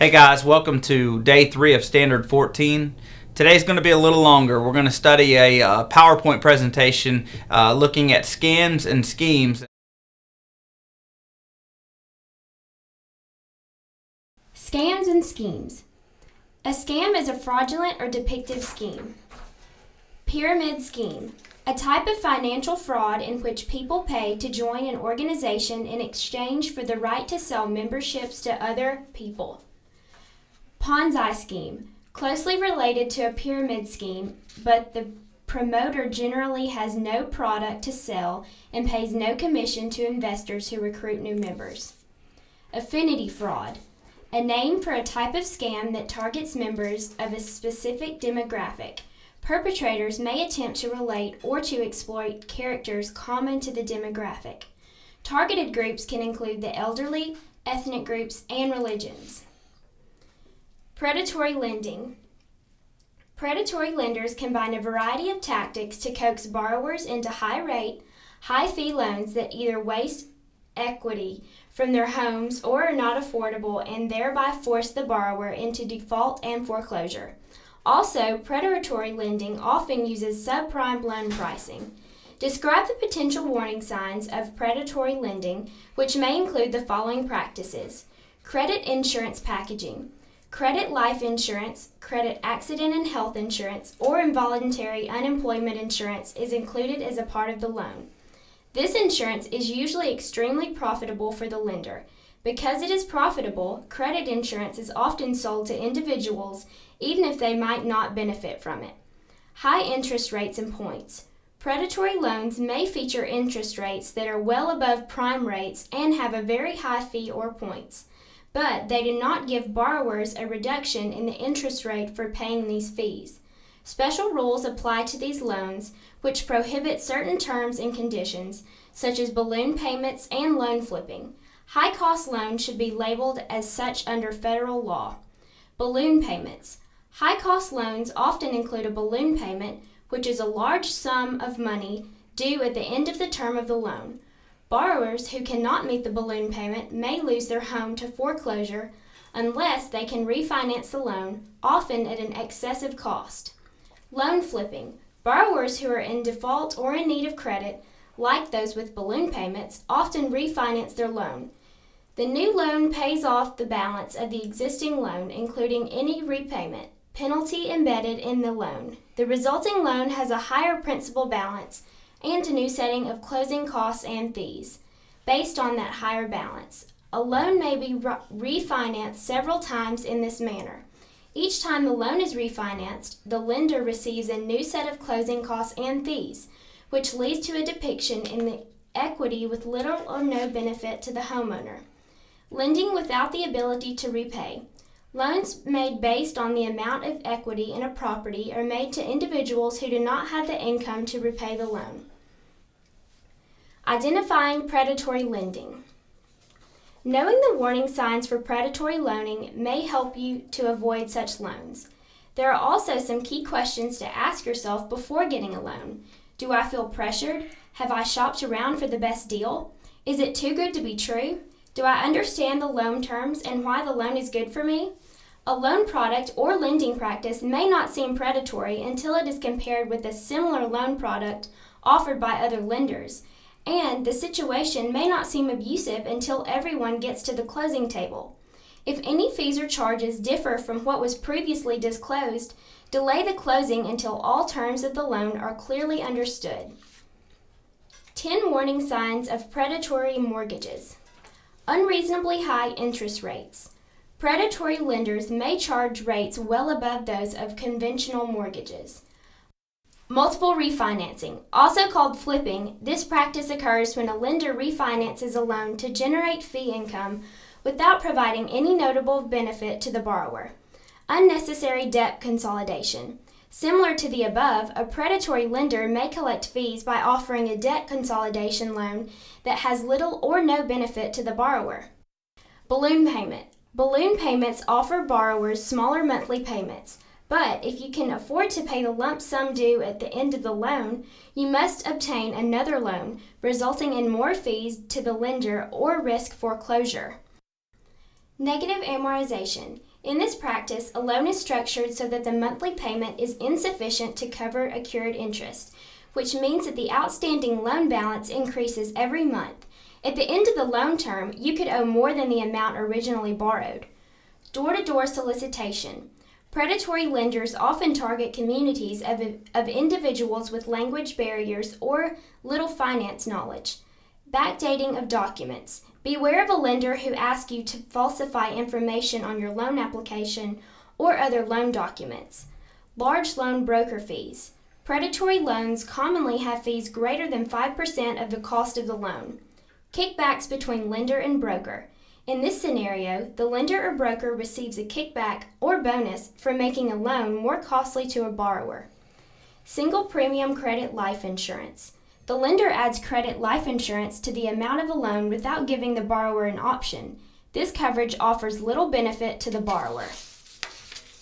Hey guys, welcome to day 3 of Standard 14. Today's going to be a little longer. We're going to study a PowerPoint presentation looking at scams and schemes. Scams and schemes. A scam is a fraudulent or depictive scheme. Pyramid scheme. A type of financial fraud in which people pay to join an organization in exchange for the right to sell memberships to other people. Ponzi scheme, closely related to a pyramid scheme, but the promoter generally has no product to sell and pays no commission to investors who recruit new members. Affinity fraud, a name for a type of scam that targets members of a specific demographic. Perpetrators may attempt to relate or to exploit characters common to the demographic. Targeted groups can include the elderly, ethnic groups, and religions. Predatory lending. Predatory lenders combine a variety of tactics to coax borrowers into high-rate, high-fee loans that either waste equity from their homes or are not affordable and thereby force the borrower into default and foreclosure. Also, predatory lending often uses subprime loan pricing. Describe the potential warning signs of predatory lending, which may include the following practices: credit insurance packaging. Credit life insurance, credit accident and health insurance, or involuntary unemployment insurance is included as a part of the loan. This insurance is usually extremely profitable for the lender. Because it is profitable, credit insurance is often sold to individuals even if they might not benefit from it. High interest rates and points. Predatory loans may feature interest rates that are well above prime rates and have a very high fee or points, but they do not give borrowers a reduction in the interest rate for paying these fees. Special rules apply to these loans, which prohibit certain terms and conditions, such as balloon payments and loan flipping. High-cost loans should be labeled as such under federal law. Balloon payments. High-cost loans often include a balloon payment, which is a large sum of money due at the end of the term of the loan. Borrowers who cannot meet the balloon payment may lose their home to foreclosure unless they can refinance the loan, often at an excessive cost. Loan flipping. Borrowers who are in default or in need of credit, like those with balloon payments, often refinance their loan. The new loan pays off the balance of the existing loan, including any repayment penalty embedded in the loan. The resulting loan has a higher principal balance and a new setting of closing costs and fees. Based on that higher balance, a loan may be refinanced several times in this manner. Each time the loan is refinanced, the lender receives a new set of closing costs and fees, which leads to a depiction in the equity with little or no benefit to the homeowner. Lending without the ability to repay. Loans made based on the amount of equity in a property are made to individuals who do not have the income to repay the loan. Identifying predatory lending. Knowing the warning signs for predatory loaning may help you to avoid such loans. There are also some key questions to ask yourself before getting a loan. Do I feel pressured? Have I shopped around for the best deal? Is it too good to be true? Do I understand the loan terms and why the loan is good for me? A loan product or lending practice may not seem predatory until it is compared with a similar loan product offered by other lenders, and the situation may not seem abusive until everyone gets to the closing table. If any fees or charges differ from what was previously disclosed, delay the closing until all terms of the loan are clearly understood. 10 warning signs of predatory mortgages. Unreasonably high interest rates. Predatory lenders may charge rates well above those of conventional mortgages. Multiple refinancing, also called flipping. This practice occurs when a lender refinances a loan to generate fee income without providing any notable benefit to the borrower. Unnecessary debt consolidation. Similar to the above, a predatory lender may collect fees by offering a debt consolidation loan that has little or no benefit to the borrower. Balloon payment. Balloon payments offer borrowers smaller monthly payments, but if you can afford to pay the lump sum due at the end of the loan, you must obtain another loan, resulting in more fees to the lender or risk foreclosure. Negative amortization. In this practice, a loan is structured so that the monthly payment is insufficient to cover accrued interest, which means that the outstanding loan balance increases every month. At the end of the loan term, you could owe more than the amount originally borrowed. Door-to-door solicitation. Predatory lenders often target communities of individuals with language barriers or little finance knowledge. Backdating of documents. Beware of a lender who asks you to falsify information on your loan application or other loan documents. Large loan broker fees. Predatory loans commonly have fees greater than 5% of the cost of the loan. Kickbacks between lender and broker. In this scenario, the lender or broker receives a kickback or bonus for making a loan more costly to a borrower. Single premium credit life insurance. The lender adds credit life insurance to the amount of a loan without giving the borrower an option. This coverage offers little benefit to the borrower.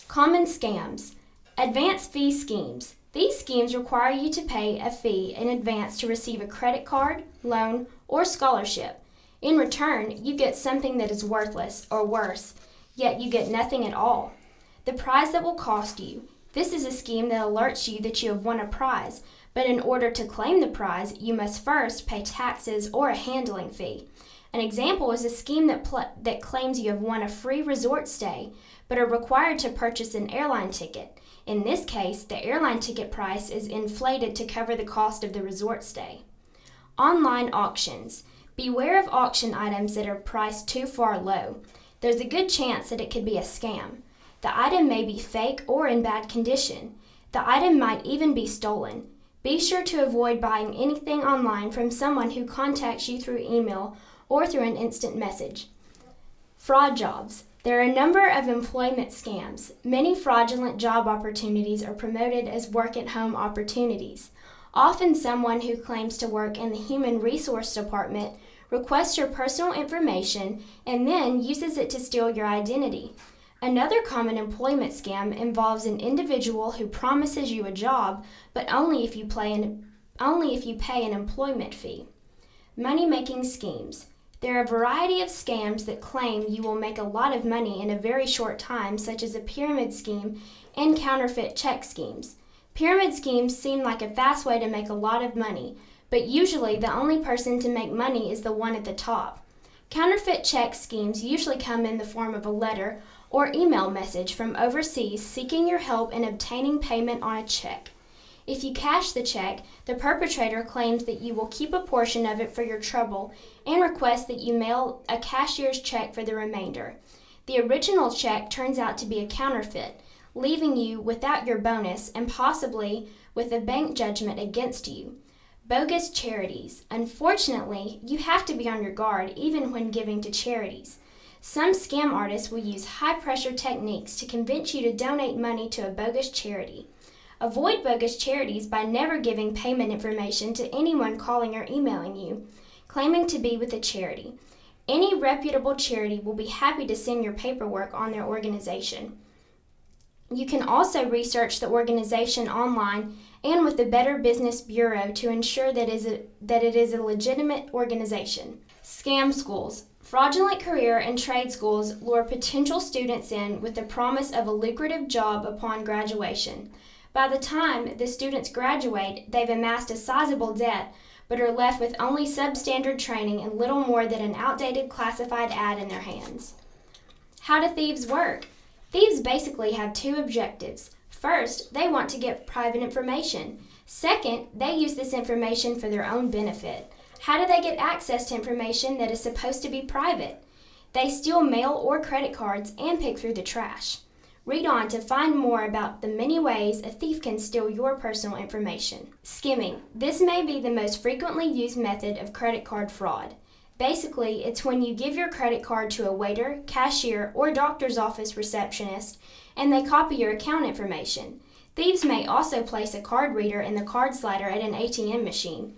Common scams. Advance fee schemes. These schemes require you to pay a fee in advance to receive a credit card, loan, or scholarship. In return, you get something that is worthless or worse, yet you get nothing at all. The prize that will cost you. This is a scheme that alerts you that you have won a prize, but in order to claim the prize, you must first pay taxes or a handling fee. An example is a scheme that claims you have won a free resort stay, but are required to purchase an airline ticket. In this case, the airline ticket price is inflated to cover the cost of the resort stay. Online auctions. Beware of auction items that are priced too far low. There's a good chance that it could be a scam. The item may be fake or in bad condition. The item might even be stolen. Be sure to avoid buying anything online from someone who contacts you through email or through an instant message. Fraud jobs. There are a number of employment scams. Many fraudulent job opportunities are promoted as work-at-home opportunities. Often someone who claims to work in the Human Resource Department requests your personal information and then uses it to steal your identity. Another common employment scam involves an individual who promises you a job, but only if you pay an employment fee. Money-making schemes. There are a variety of scams that claim you will make a lot of money in a very short time, such as a pyramid scheme and counterfeit check schemes. Pyramid schemes seem like a fast way to make a lot of money, but usually the only person to make money is the one at the top. Counterfeit check schemes usually come in the form of a letter or email message from overseas seeking your help in obtaining payment on a check. If you cash the check, the perpetrator claims that you will keep a portion of it for your trouble and requests that you mail a cashier's check for the remainder. The original check turns out to be a counterfeit, leaving you without your bonus and possibly with a bank judgment against you. Bogus charities. Unfortunately, you have to be on your guard even when giving to charities. Some scam artists will use high-pressure techniques to convince you to donate money to a bogus charity. Avoid bogus charities by never giving payment information to anyone calling or emailing you, claiming to be with a charity. Any reputable charity will be happy to send your paperwork on their organization. You can also research the organization online and with the Better Business Bureau to ensure that it is a legitimate organization. Scam schools. Fraudulent career and trade schools lure potential students in with the promise of a lucrative job upon graduation. By the time the students graduate, they've amassed a sizable debt, but are left with only substandard training and little more than an outdated classified ad in their hands. How do thieves work? Thieves basically have two objectives. First, they want to get private information. Second, they use this information for their own benefit. How do they get access to information that is supposed to be private? They steal mail or credit cards and pick through the trash. Read on to find more about the many ways a thief can steal your personal information. Skimming. This may be the most frequently used method of credit card fraud. Basically, it's when you give your credit card to a waiter, cashier, or doctor's office receptionist, and they copy your account information. Thieves may also place a card reader in the card slider at an ATM machine.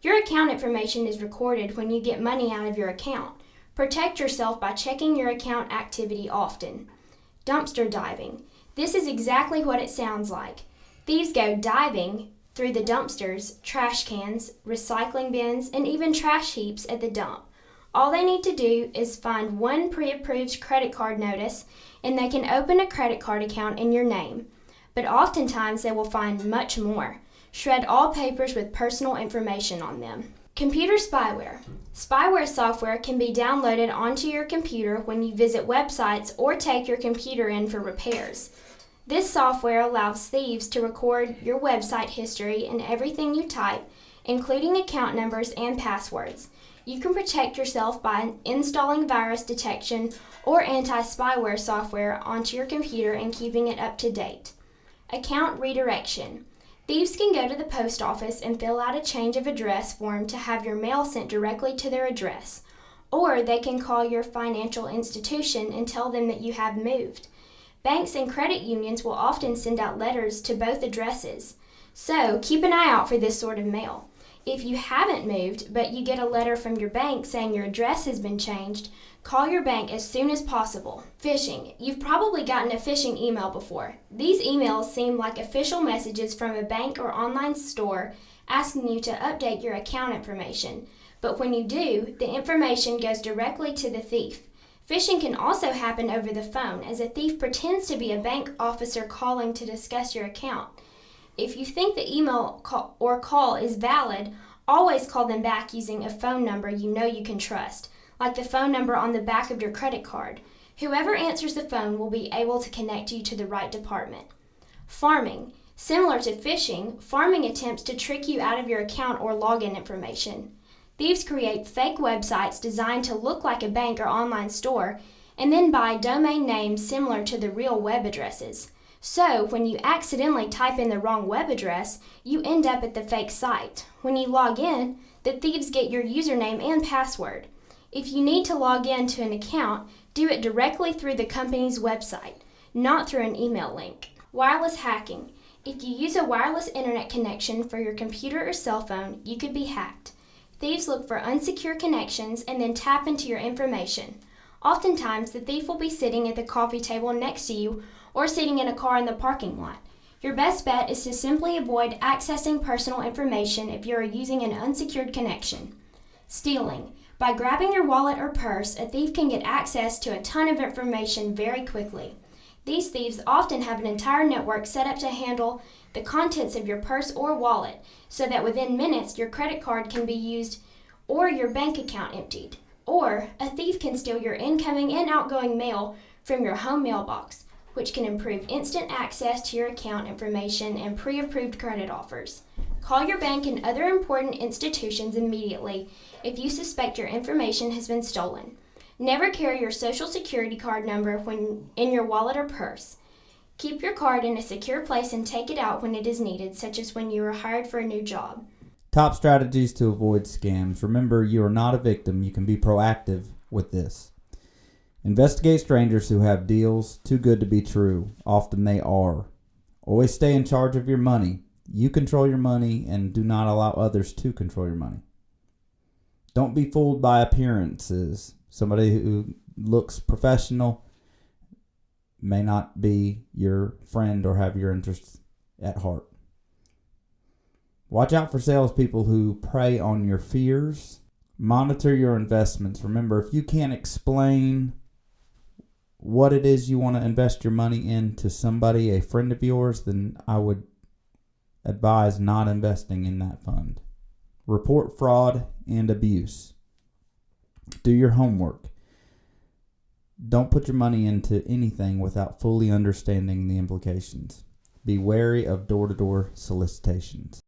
Your account information is recorded when you get money out of your account. Protect yourself by checking your account activity often. Dumpster diving. This is exactly what it sounds like. Thieves go diving through the dumpsters, trash cans, recycling bins, and even trash heaps at the dump. All they need to do is find one pre-approved credit card notice, and they can open a credit card account in your name. But oftentimes they will find much more. Shred all papers with personal information on them. Computer spyware. Spyware software can be downloaded onto your computer when you visit websites or take your computer in for repairs. This software allows thieves to record your website history and everything you type, including account numbers and passwords. You can protect yourself by installing virus detection or anti-spyware software onto your computer and keeping it up to date. Account redirection. Thieves can go to the post office and fill out a change of address form to have your mail sent directly to their address. Or they can call your financial institution and tell them that you have moved. Banks and credit unions will often send out letters to both addresses. So keep an eye out for this sort of mail. If you haven't moved, but you get a letter from your bank saying your address has been changed, call your bank as soon as possible. Phishing. You've probably gotten a phishing email before. These emails seem like official messages from a bank or online store asking you to update your account information. But when you do, the information goes directly to the thief. Phishing can also happen over the phone, as a thief pretends to be a bank officer calling to discuss your account. If you think the email call is valid, always call them back using a phone number you know you can trust, like the phone number on the back of your credit card. Whoever answers the phone will be able to connect you to the right department. Farming. Similar to phishing, farming attempts to trick you out of your account or login information. Thieves create fake websites designed to look like a bank or online store, and then buy domain names similar to the real web addresses. So, when you accidentally type in the wrong web address, you end up at the fake site. When you log in, the thieves get your username and password. If you need to log in to an account, do it directly through the company's website, not through an email link. Wireless hacking. If you use a wireless internet connection for your computer or cell phone, you could be hacked. Thieves look for unsecure connections and then tap into your information. Oftentimes, the thief will be sitting at the coffee table next to you or sitting in a car in the parking lot. Your best bet is to simply avoid accessing personal information if you are using an unsecured connection. Stealing. By grabbing your wallet or purse, a thief can get access to a ton of information very quickly. These thieves often have an entire network set up to handle the contents of your purse or wallet, so that within minutes your credit card can be used or your bank account emptied. Or a thief can steal your incoming and outgoing mail from your home mailbox, which can improve instant access to your account information and pre-approved credit offers. Call your bank and other important institutions immediately if you suspect your information has been stolen. Never carry your social security card number when in your wallet or purse. Keep your card in a secure place and take it out when it is needed, such as when you are hired for a new job. Top strategies to avoid scams. Remember, you are not a victim. You can be proactive with this. Investigate strangers who have deals too good to be true. Often they are. Always stay in charge of your money. You control your money and do not allow others to control your money. Don't be fooled by appearances. Somebody who looks professional may not be your friend or have your interests at heart. Watch out for salespeople who prey on your fears. Monitor your investments. Remember, if you can't explain what it is you want to invest your money in to somebody, a friend of yours, then I would advise not investing in that fund. Report fraud and abuse. Do your homework. Don't put your money into anything without fully understanding the implications. Be wary of door-to-door solicitations.